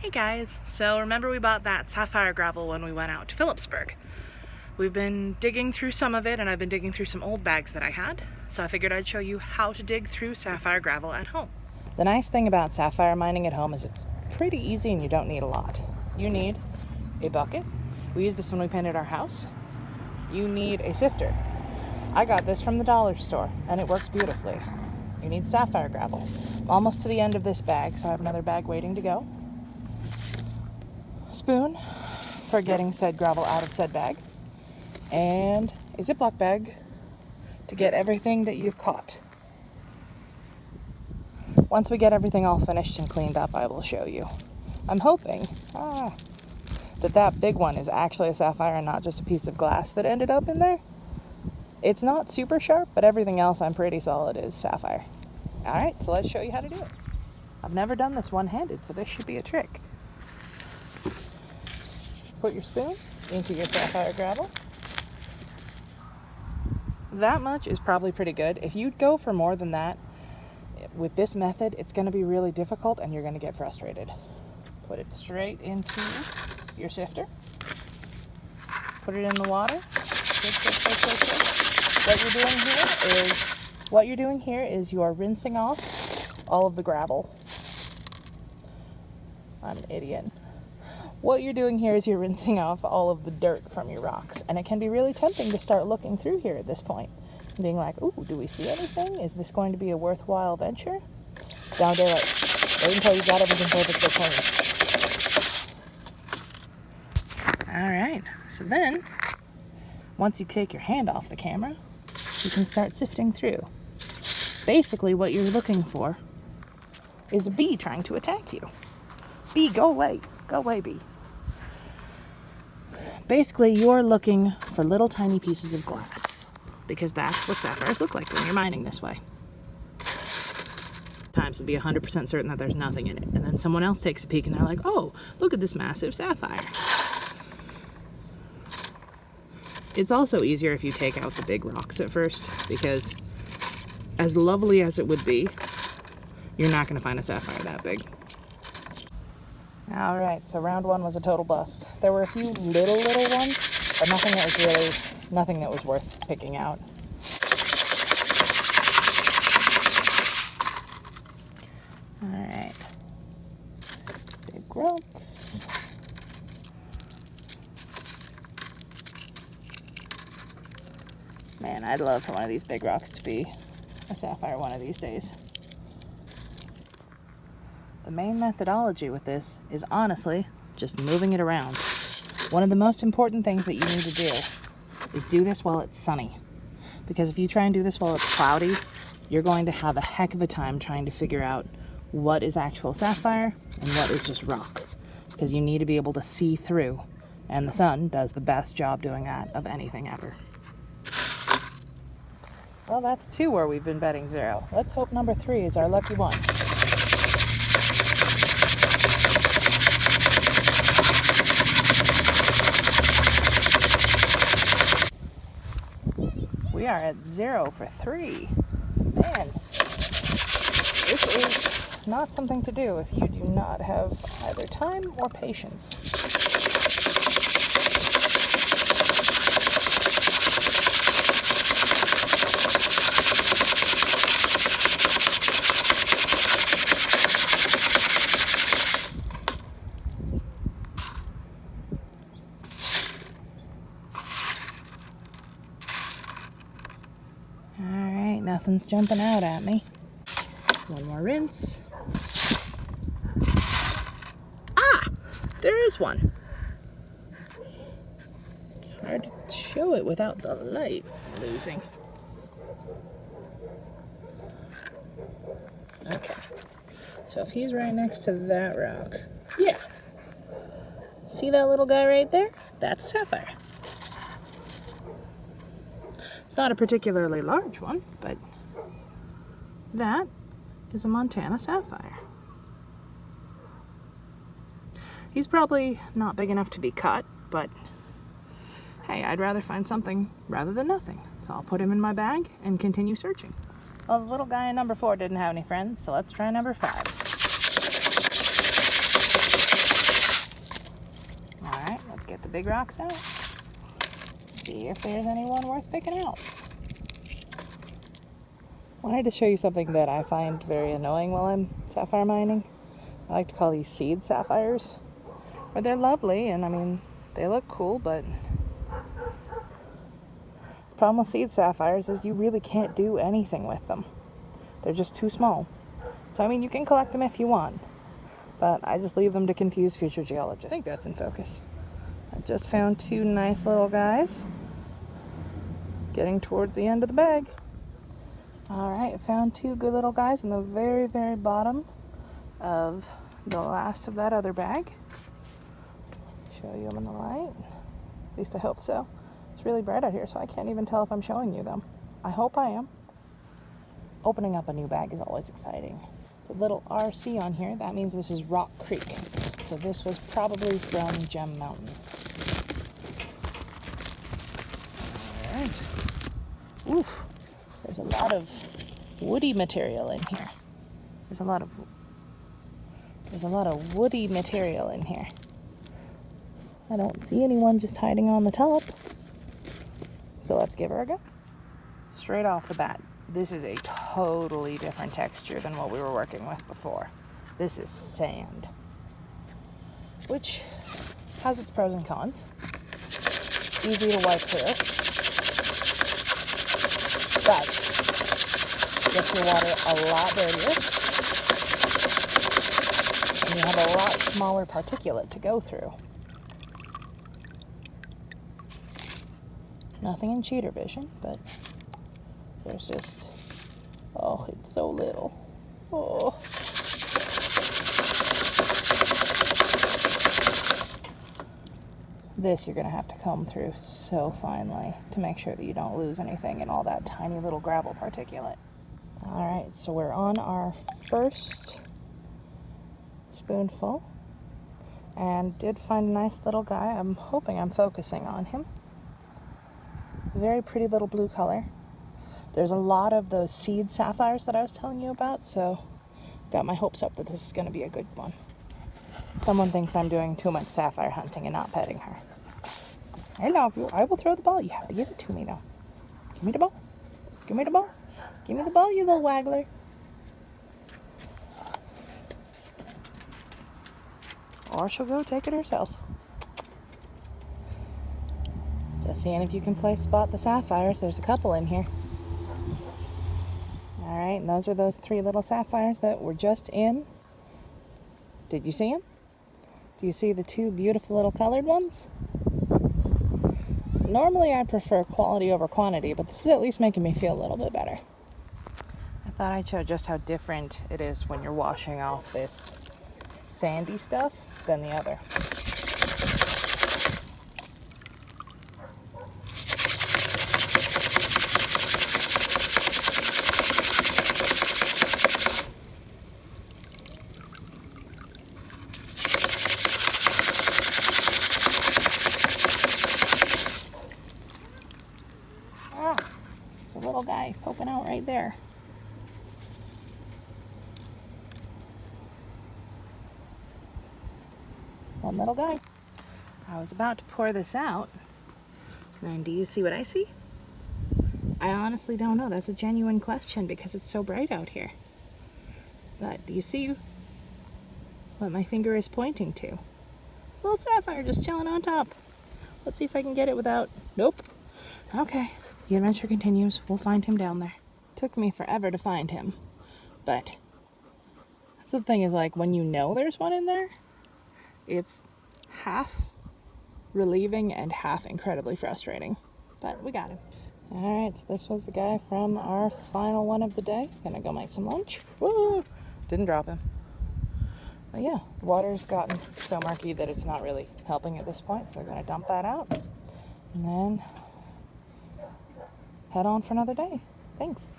Hey guys, so remember we bought that sapphire gravel when we went out to Philipsburg. We've been digging through some of it, and I've been digging through some old bags that I had, so I figured I'd show you how to dig through sapphire gravel at home. The nice thing about sapphire mining at home is it's pretty easy and you don't need a lot. You need a bucket. We used this when we painted our house. You need a sifter. I got this from the dollar store and it works beautifully. You need sapphire gravel. I'm almost to the end of this bag, so I have another bag waiting to go. Spoon for getting said gravel out of said bag, and a Ziploc bag to get everything that you've caught. Once we get everything all finished and cleaned up, I will show you. I'm hoping that big one is actually a sapphire and not just a piece of glass that ended up in there. It's not super sharp, but everything else I'm pretty solid is sapphire. Alright, so let's show you how to do it. I've never done this one-handed, so this should be a trick. Put your spoon into your sapphire gravel. That much is probably pretty good. If you go for more than that, with this method, it's going to be really difficult and you're going to get frustrated. Put it straight into your sifter. Put it in the water. What you're doing here is you are rinsing off all of the gravel. I'm an idiot. What you're doing here is you're rinsing off all of the dirt from your rocks, and it can be really tempting to start looking through here at this point, being like, ooh, do we see anything? Is this going to be a worthwhile venture? Don't do it. Wait until you've got everything perfectly clean. Alright, so then, once you take your hand off the camera, you can start sifting through. Basically, what you're looking for is a bee trying to attack you. Bee, go away. Go away, bee. Basically, you're looking for little tiny pieces of glass, because that's what sapphires look like when you're mining this way. Times to be 100% certain that there's nothing in it, and then someone else takes a peek and they're like, oh, look at this massive sapphire. It's also easier if you take out the big rocks at first, because as lovely as it would be, you're not going to find a sapphire that big. Alright, so round one was a total bust. There were a few little ones, but nothing that was worth picking out. Alright. Big rocks. Man, I'd love for one of these big rocks to be a sapphire one of these days. The main methodology with this is honestly just moving it around. One of the most important things that you need to do is do this while it's sunny. Because if you try and do this while it's cloudy, you're going to have a heck of a time trying to figure out what is actual sapphire and what is just rock. Because you need to be able to see through, and the sun does the best job doing that of anything ever. Well, that's 2 where we've been betting 0. Let's hope number 3 is our lucky one. We are at 0 for 3. Man, this is not something to do if you do not have either time or patience. Alright, nothing's jumping out at me. One more rinse. Ah! There is one. It's hard to show it without the light losing. Okay. So if he's right next to that rock, yeah. See that little guy right there? That's a sapphire. It's not a particularly large one, but that is a Montana sapphire. He's probably not big enough to be cut, but hey, I'd rather find something rather than nothing. So I'll put him in my bag and continue searching. Well, the little guy in number 4 didn't have any friends, so let's try number 5. big rocks out. See if there's anyone worth picking out. Wanted to show you something that I find very annoying while I'm sapphire mining. I like to call these seed sapphires. But they're lovely, and I mean, they look cool, but the problem with seed sapphires is you really can't do anything with them. They're just too small. So I mean, you can collect them if you want, but I just leave them to confuse future geologists. I think that's in focus. I just found two nice little guys getting towards the end of the bag. Alright, I found two good little guys in the very, very bottom of the last of that other bag. Show you them in the light. At least I hope so. It's really bright out here, so I can't even tell if I'm showing you them. I hope I am. Opening up a new bag is always exciting. It's a little RC on here. That means this is Rock Creek. So this was probably from Gem Mountain. Alright. Oof. There's a lot of woody material in here. There's a lot of woody material in here. I don't see anyone just hiding on the top. So let's give her a go. Straight off the bat, this is a totally different texture than what we were working with before. This is sand, which has its pros and cons. Easy to wipe through, but gets your water a lot dirtier, and you have a lot smaller particulate to go through. Nothing in cheater vision, but there's just, oh, it's so little. Oh. This you're going to have to comb through so finely to make sure that you don't lose anything in all that tiny little gravel particulate. Alright, so we're on our first spoonful, and did find a nice little guy. I'm hoping I'm focusing on him. Very pretty little blue color. There's a lot of those seed sapphires that I was telling you about, so got my hopes up that this is going to be a good one. Someone thinks I'm doing too much sapphire hunting and not petting her. I know, I will throw the ball. You have to give it to me, though. Give me the ball. Give me the ball. Give me the ball, you little waggler. Or she'll go take it herself. Just seeing if you can spot the sapphires. There's a couple in here. Alright, and those are those three little sapphires that were just in. Did you see them? Do you see the two beautiful little colored ones? Normally I prefer quality over quantity, but this is at least making me feel a little bit better. I thought I'd show just how different it is when you're washing off this sandy stuff than the other. There's a little guy poking out right there. One little guy. I was about to pour this out, and then do you see what I see? I honestly don't know. That's a genuine question because it's so bright out here. But do you see what my finger is pointing to? Little sapphire just chilling on top. Let's see if I can get it without... Nope. Okay. The adventure continues. We'll find him down there. Took me forever to find him. But that's the thing is, like, when you know there's one in there, it's half relieving and half incredibly frustrating. But we got him. Alright, so this was the guy from our final one of the day. Gonna go make some lunch. Woo! Didn't drop him. But yeah, the water's gotten so murky that it's not really helping at this point, so I'm gonna dump that out. And then head on for another day. Thanks.